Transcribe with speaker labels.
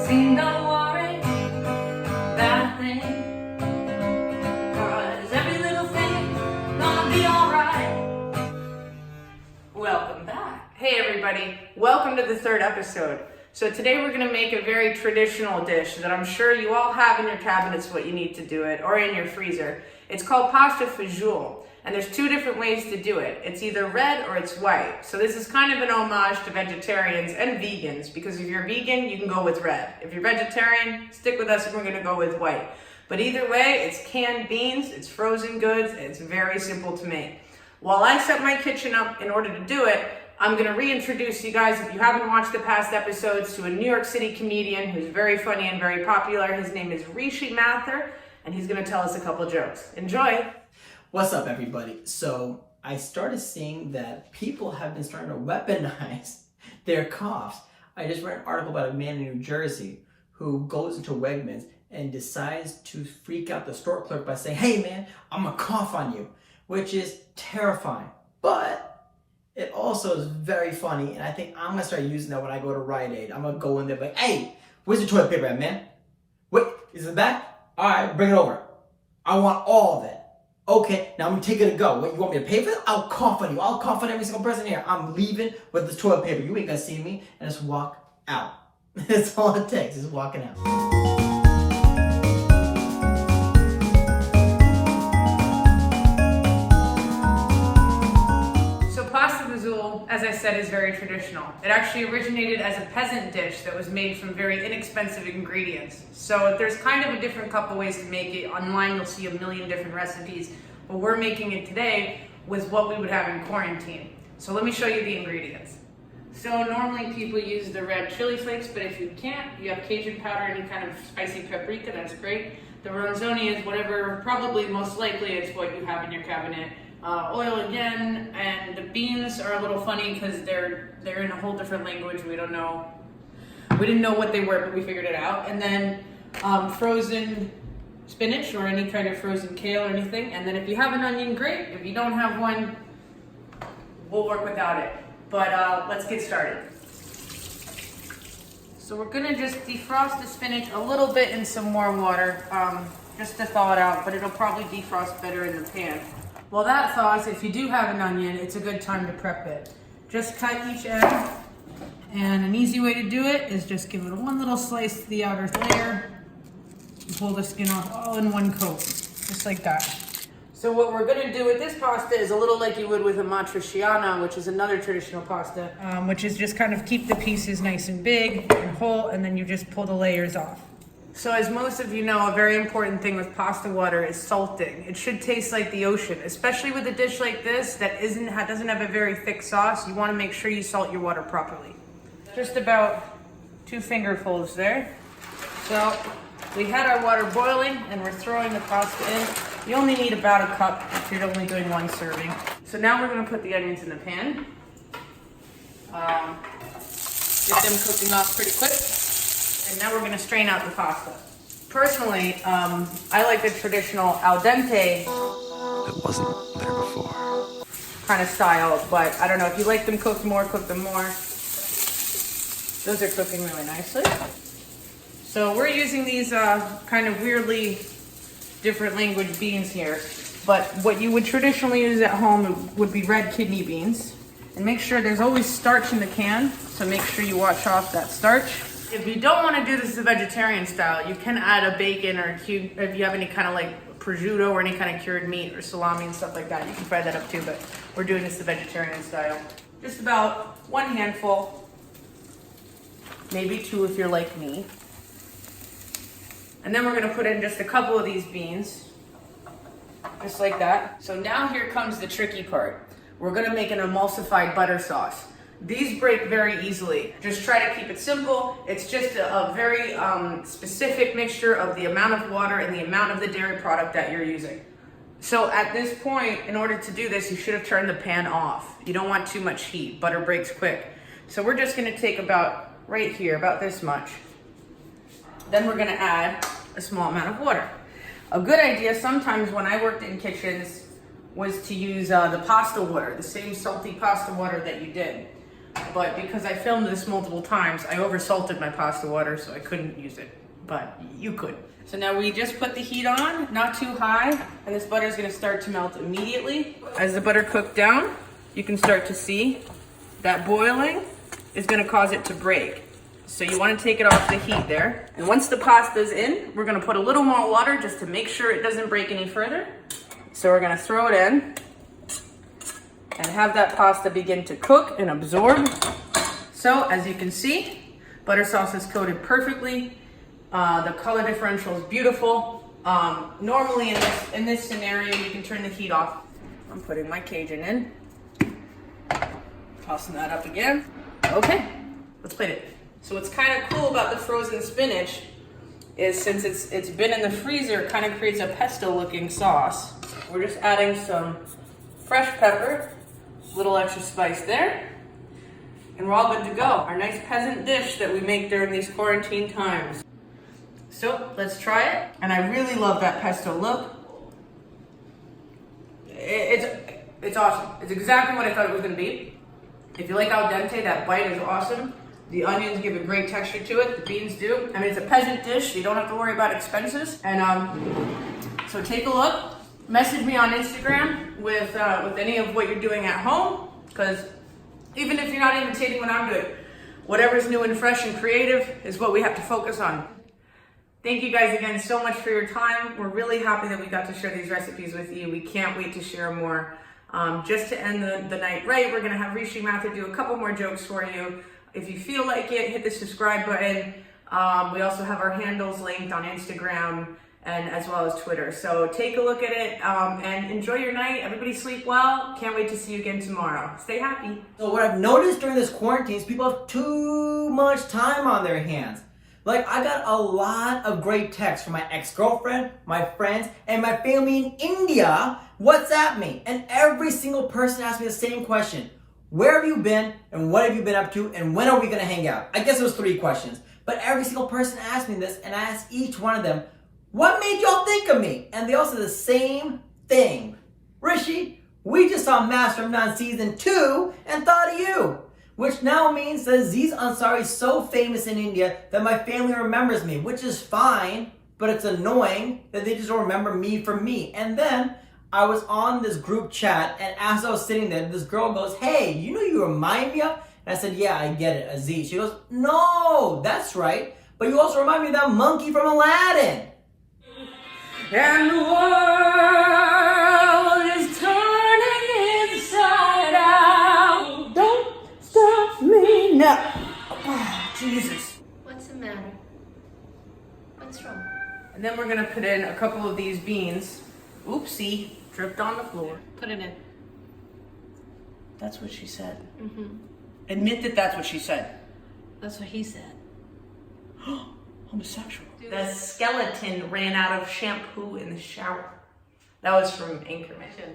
Speaker 1: Francine, don't worry about a thing, 'cause every little thing gonna be alright. Welcome back. Hey everybody, welcome to the third episode. So today we're gonna make a very traditional dish that I'm sure you all have in your cabinets what you need to do it, or in your freezer. It's called Pasta Fazool. And there's two different ways to do it. It's either red or it's white. So this is kind of an homage to vegetarians and vegans, because if you're vegan, you can go with red. If you're vegetarian, stick with us and we're gonna go with white. But either way, it's canned beans, it's frozen goods, and it's very simple to make. While I set my kitchen up in order to do it, I'm gonna reintroduce you guys, if you haven't watched the past episodes, to a New York City comedian who's very funny and very popular. His name is Rishi Mathur, and he's gonna tell us a couple jokes. Enjoy.
Speaker 2: What's up, everybody? So I started seeing that people have been starting to weaponize their coughs. I just read an article about a man in New Jersey who goes into Wegmans and decides to freak out the store clerk by saying, "Hey man, I'm gonna cough on you," which is terrifying. But it also is very funny, and I think I'm gonna start using that when I go to Rite Aid. I'm gonna go in there like, "Hey, where's the toilet paper at, man? Wait, is it back? All right, bring it over. I want all of it." "Okay, now I'm gonna take it to go. What, you want me to pay for it? I'll cough on you. I'll cough on every single person here. I'm leaving with the toilet paper. You ain't gonna see me." And just walk out. That's all it takes, is walking out.
Speaker 1: So Pasta Fazool, as I said, is very traditional. It actually originated as a peasant dish that was made from very inexpensive ingredients. So there's kind of a different couple ways to make it. Online you'll see a million different recipes, but we're making it today with what we would have in quarantine. So let me show you the ingredients. So normally people use the red chili flakes, but if you can't, you have Cajun powder, any kind of spicy paprika, that's great. The ronzoni is whatever, probably most likely it's what you have in your cabinet. Oil again, and the beans are a little funny because they're in a whole different language. We don't know. We didn't know what they were, but we figured it out. And then frozen spinach or any kind of frozen kale or anything. And then if you have an onion, great. If you don't have one, we'll work without it. But let's get started. So we're gonna just defrost the spinach a little bit in some more water, just to thaw it out, but it'll probably defrost better in the pan. While that thaws, if you do have an onion, it's a good time to prep it. Just cut each end, and an easy way to do it is just give it one little slice to the outer layer, and pull the skin off all in one coat, just like that. So what we're gonna do with this pasta is a little like you would with a matriciana, which is another traditional pasta, which is just kind of keep the pieces nice and big and whole, and then you just pull the layers off. So as most of you know, a very important thing with pasta water is salting. It should taste like the ocean, especially with a dish like this that doesn't have a very thick sauce. You want to make sure you salt your water properly. Just about 2 fingerfuls there. So we had our water boiling and we're throwing the pasta in. You only need about a cup if you're only doing 1 serving. So now we're going to put the onions in the pan. Get them cooking off pretty quick. And now we're gonna strain out the pasta. Personally, I like the traditional al dente.
Speaker 3: It wasn't there before.
Speaker 1: Kind of style, but I don't know, if you like them cooked more, cook them more. Those are cooking really nicely. So we're using these kind of weirdly different language beans here, but what you would traditionally use at home would be red kidney beans. And make sure there's always starch in the can, so make sure you wash off that starch. If you don't want to do this the vegetarian style, you can add a bacon or if you have any kind of like prosciutto or any kind of cured meat or salami and stuff like that, you can fry that up too, but we're doing this the vegetarian style. Just about 1 handful, maybe 2 if you're like me. And then we're gonna put in just a couple of these beans, just like that. So now here comes the tricky part. We're gonna make an emulsified butter sauce. These break very easily. Just try to keep it simple. It's just a very specific mixture of the amount of water and the amount of the dairy product that you're using. So at this point, in order to do this, you should have turned the pan off. You don't want too much heat. Butter breaks quick. So we're just gonna take about right here, about this much. Then we're gonna add a small amount of water. A good idea sometimes when I worked in kitchens was to use the pasta water, the same salty pasta water that you did. but because I filmed this multiple times, I oversalted my pasta water, so I couldn't use it, but you could. So now we just put the heat on, not too high, and this butter is gonna start to melt immediately. As the butter cooked down, you can start to see that boiling is gonna cause it to break. So you wanna take it off the heat there. And once the pasta's in, we're gonna put a little more water just to make sure it doesn't break any further. So we're gonna throw it in and have that pasta begin to cook and absorb. So as you can see, butter sauce is coated perfectly. The color differential is beautiful. Normally in this scenario, you can turn the heat off. I'm putting my Cajun in. Tossing that up again. Okay, let's plate it. So what's kind of cool about the frozen spinach is since it's been in the freezer, it kind of creates a pesto looking sauce. We're just adding some fresh pepper, a little extra spice there, and we're all good to go. Our nice peasant dish that we make during these quarantine times. So let's try it. And I really love that pesto look. It's awesome. It's exactly what I thought it was gonna be. If you like al dente, that bite is awesome. The onions give a great texture to it. The beans do. I mean, it's a peasant dish. So you don't have to worry about expenses. And so take a look. Message me on Instagram with any of what you're doing at home. Because even if you're not imitating what I'm doing, whatever's new and fresh and creative is what we have to focus on. Thank you guys again so much for your time. We're really happy that we got to share these recipes with you. We can't wait to share more. Just to end the night right, we're gonna have Rishi Mathur do a couple more jokes for you. If you feel like it, hit the subscribe button. We also have our handles linked on Instagram and as well as Twitter. So take a look at it and enjoy your night. Everybody sleep well. Can't wait to see you again tomorrow. Stay happy.
Speaker 2: So what I've noticed during this quarantine is people have too much time on their hands. Like, I got a lot of great texts from my ex-girlfriend, my friends, and my family in India WhatsApp me. And every single person asked me the same question. Where have you been, and what have you been up to, and when are we gonna hang out? I guess it was 3 questions. But every single person asked me this, and I asked each one of them, what made y'all think of me? And they all said the same thing. Rishi, we just saw Master of None Season 2 and thought of you. Which now means that Aziz Ansari is so famous in India that my family remembers me, which is fine, but it's annoying that they just don't remember me for me. And then I was on this group chat, and as I was sitting there, this girl goes, hey, you know you remind me of? And I said, yeah, I get it, Aziz. She goes, no, that's right, but you also remind me of that monkey from Aladdin.
Speaker 1: And the world is turning inside out. Don't stop me now. Oh, Jesus.
Speaker 4: What's the matter? What's wrong?
Speaker 1: And then we're gonna put in a couple of these beans. Oopsie, dripped on the floor.
Speaker 4: Put it in.
Speaker 1: That's what she said.
Speaker 4: Mm-hmm.
Speaker 1: Admit that that's what she said.
Speaker 4: That's what he said.
Speaker 1: Homosexual. The skeleton ran out of shampoo in the shower. That was from Anchorman.